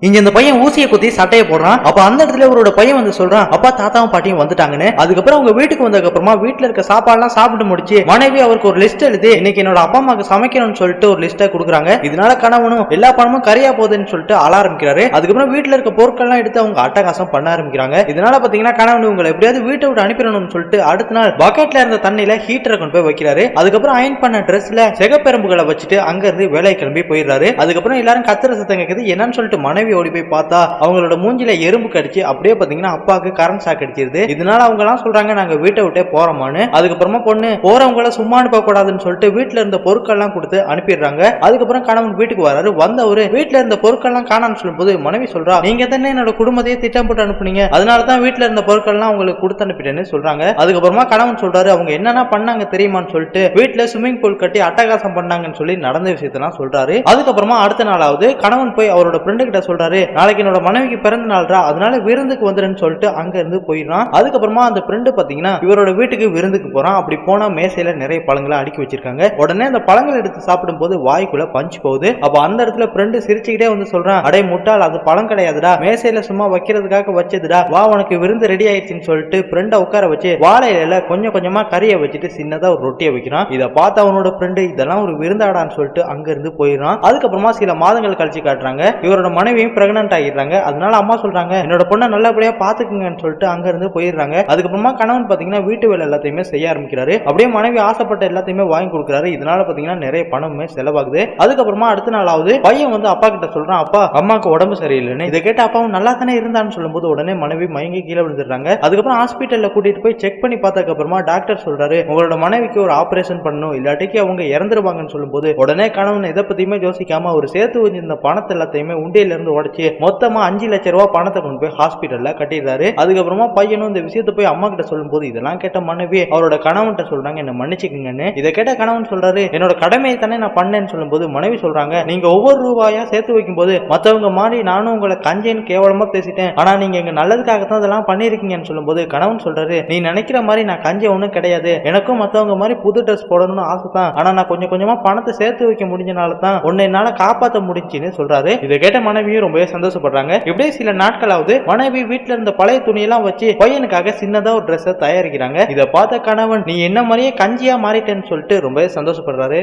இங்க இந்த பையன் ஊசியை குத்தி சட்டையை போடுறான். அப்ப அந்த இடத்துல அவரோட பையன் வந்து சொல்றான், அப்பா தாத்தாவும் பாட்டியும் வந்துட்டாங்கன்னு. அதுக்கப்புறம் அவங்க வீட்டுக்கு வந்ததுக்கு அப்புறமா வீட்டுல இருக்க சாப்பாடுலாம் சாப்பிட்டு முடிச்சு மனைவி அவருக்கு ஒரு லிஸ்ட் எழுதி இன்னைக்கு என்னோட அப்பா அம்மாக்கு சமைக்கணும்னு சொல்லிட்டு ஒரு லிஸ்ட்டை கொடுக்குறாங்க. இதனால கணவனும் எல்லா பணமும் கரையா போகுதுன்னு சொல்லிட்டு அழ ஆரம்பிக்கிறாரு. அதுக்கப்புறம் வீட்டுல இருக்க பொருட்கள்லாம் எடுத்து அவங்க அட்டகாசம் பண்ண ஆரம்பிக்கிறாங்க. இதனால பாத்தீங்கன்னா கணவன் உங்களை எப்படியாவது வீட்டை விட்டு அனுப்பிடணும்னு சொல்லிட்டு அடுத்த நாள் பக்கெட்ல இருந்த தண்ணியில ஹீட்டரை கொண்டு போய் வைக்கிறாரு. அதுக்கப்புறம் அயன் பண்ண ட்ரெஸ்ல சிகப்பெரும்புகளை வச்சுட்டு அங்க இருந்து வேலை கிளம்பி போயிடுறாரு. அதுக்கப்புறம் எல்லாரும் கத்துற சத்தம் கேட்குது. என்னன்னு சொல்லிட்டு மனைவி ஓடி போய் பார்த்தா அவங்களோட மூஞ்சில எறும்பு கடிச்சு அப்படியே பாத்தீங்கன்னா அப்பாவுக்கு கரண்ட் ஷாக் அடிச்சிருது. இதனால அவங்க எல்லாம் சொல்றாங்க நாங்க வீட்டை விட்டே போறோமான்னு. அதுக்கப்புறமா பொண்ணு போறவங்கள சும்மா அனுப்ப கூடாதுன்னு சொல்லிட்டு வீட்டுல இருந்த பொருட்கள் எல்லாம் கொடுத்து அனுப்பிடுறாங்க. அதுக்கப்புறம் கணவன் வீட்டுக்கு வராரு. வந்தவரு வீட்டுல இருந்த பொருட்கள் எல்லாம் காணான்னு சொல்லும் போது மனைவி சொல்றா, நீங்க தானே என்னோட குடும்பத்தையே திட்டம் போட்டு அனுப்புனீங்க, அதனாலதான் வீட்டுல இருந்த பொருட்கள் எல்லாம் உங்களுக்கு கொடுத்து அனுப்பிட்டேன்னு சொல்றாங்க. அதுக்கப்புறமா கணவன் சொல்றாரு, அவங்க என்னென்ன பண்ணாங்க தெரியுமான்னு சொல்லிட்டு வீட்டுல ஸ்விம்மிங் பூல் கட்டி அட்டகாசம் பண்ணாங்கன்னு சொல்லி நடந்த விஷயத்தெல்லாம் சொல்றாரு. அதுக்கப்புறமா அடுத்த நாளாவது கணவன் போய் அவரோட ஃப்ரெண்டு கிட்ட சொல்றாரு, நாளைக்கு என்னோட மனைவிக்கு பிறந்த நாள்ரா, அதனால விருந்துக்கு வந்துருன்னு சொல்லிட்டு அங்க இருந்து போயிடுறான். அதுக்கப்புறமா அந்த ஃப்ரெண்டு பாத்தீங்கன்னா இவரோட வீட்டுக்கு விருந்துக்கு போறான். அப்படி போனா மேசையில நிறைய பழங்களை அடுக்கி வச்சிருக்காங்க. உடனே அந்த பழங்களை எடுத்து சாப்பிடும் போது வாய்க்குள்ள பஞ்சு போகுது. அப்ப அந்த இடத்துல ஃப்ரெண்டு சிரிச்சுக்கிட்டே வந்து சொல்றான், அடே முட்டாள், அது பழம் கிடையாதுடா, மேசையில சும்மா வைக்கிறதுக்காக வச்சதுடா, வா உனக்கு விருந்து ரெடி ஆயிடுச்சுன்னு சொல்லிட்டு ஃப்ரெண்ட உட்கார வச்சு வாழையில கொஞ்சம் கொஞ்சமா கறியை வச்சுட்டு சின்னதா ஒரு ரொட்டியை வைக்கிறான். இதை பார்த்து அவனோட ஃப்ரெண்டு இதெல்லாம் ஒரு விருந்தாடான்னு சொல்லிட்டு அங்க இருந்து போயிடுறான். அதுக்கப்புறமா சில மாதங்கள் கழிச்சு காட்டுறாங்க, இவரோட மனைவியும் பிரெக்னன்ட் ஆகிடுறாங்க. அதனால அம்மா சொல்றாங்க, என்னோட பொண்ணை நல்லபடியா பாத்துக்குங்கன்னு சொல்லிட்டு அங்க இருந்து போயிடுறாங்க. அதுக்கப்புறமா கணவன் பாத்தீங்கன்னா வீட்டு வேலை எல்லாத்தையுமே செய்ய ஆரம்பிக்கிறாரு. அப்படியே மனைவி ஆசைப்பட்ட எல்லாத்தையுமே வாங்கி கொடுக்குறாரு. இதனால பாத்தீங்கன்னா நிறைய பணமே செலவாகுது. அதுக்கப்புறமா அடுத்த நாளாவது பையன் வந்து அப்பா கிட்ட சொல்றான், அப்பா அம்மாக்கு உடம்பு சரியில்லைன்னு. இதை கேட்ட அப்பாவும் நல்லா தானே இருந்தான்னு சொல்லும் போது உடனே மனைவி மயங்கி கீழே விழுந்துடுறாங்க. அதுக்கப்புறம் ஹாஸ்பிட்டல்ல கூட்டிட்டு போய் செக் பண்ணி பார்த்ததுக்கு அப்புறமா டாக்டர் சொல்றாரு, உங்களோட மனைவிக்கு ஒரு ஆபரேஷன் பண்ணணும், இல்லாட்டிக்கு அவங்க இறந்துருவாங்கன்னு சொல்லும் போது உடனே கணவன் இதை பத்தியுமே யோசிக்காம ஒரு சேர்த்து வச்சிருந்த பணத்தை எல்லாத்தையுமே உண்டியில இருந்து உடைச்சு மொத்தமா 5 லட்சம் ரூபாய் பணத்தை கொண்டு போய் ஹாஸ்பிட்டல்ல கட்டிடுறாரு. அதுக்கப்புறமா பையனும் இந்த விஷயத்தை போய் அம்மா கிட்ட சொல்லும் போது இதெல்லாம் கேட்ட மனைவி அவரோட கணவன்கிட்ட சொல்றாங்க, என்ன மன்னிச்சுக்குங்கன்னு. இதை கேட்ட கணவன் சொல்றாரு, என்னோட கடமையை தானே நான் பண்ணேன்னு சொல்லும் போது மனைவி சொல்றாங்க, நீங்க ஒவ்வொரு ரூபாயா சேர்த்து வைக்கும் போது மத்தவங்க மாதிரி நானும் உங்களை கஞ்சேன்னு கேவலமா பேசிட்டேன், ஆனா நீங்க எங்க நல்லதுக்காகத்தான் இதெல்லாம் பண்ணிருக்கீங்கன்னு சொல்லும் போது கணவன் சொல்றாரு, நீ நினைக்கிற மாதிரி நான் கஞ்ச ஒண்ணும் கிடையாது, எனக்கும் மத்தவங்க மாதிரி புது ட்ரெஸ் போடணும்னு ஆசை தான், ஆனா நான் கொஞ்சம் கொஞ்சமா பணத்தை சேர்த்து வைக்க முடிஞ்சனால தான் உன்னை என்னால காப்பாற்ற முடிஞ்சுன்னு சொல்றாரு. இதை கேட்ட மனைவியும் ரொம்பவே சந்தோஷப்படுறாங்க. இப்படியே சில நாட்களாவது மனைவி வீட்டுல இருந்த பழைய துணியெல்லாம் வச்சு பையனுக்காக சின்னதா ஒரு ட்ரெஸ் தயாரிக்கிறாங்க. இதை பார்த்த கணவன், நீ என்ன மாதிரியே கஞ்சியா மாறிட்டேன்னு சொல்லிட்டு ரொம்பவே சந்தோஷப்படுறாரு.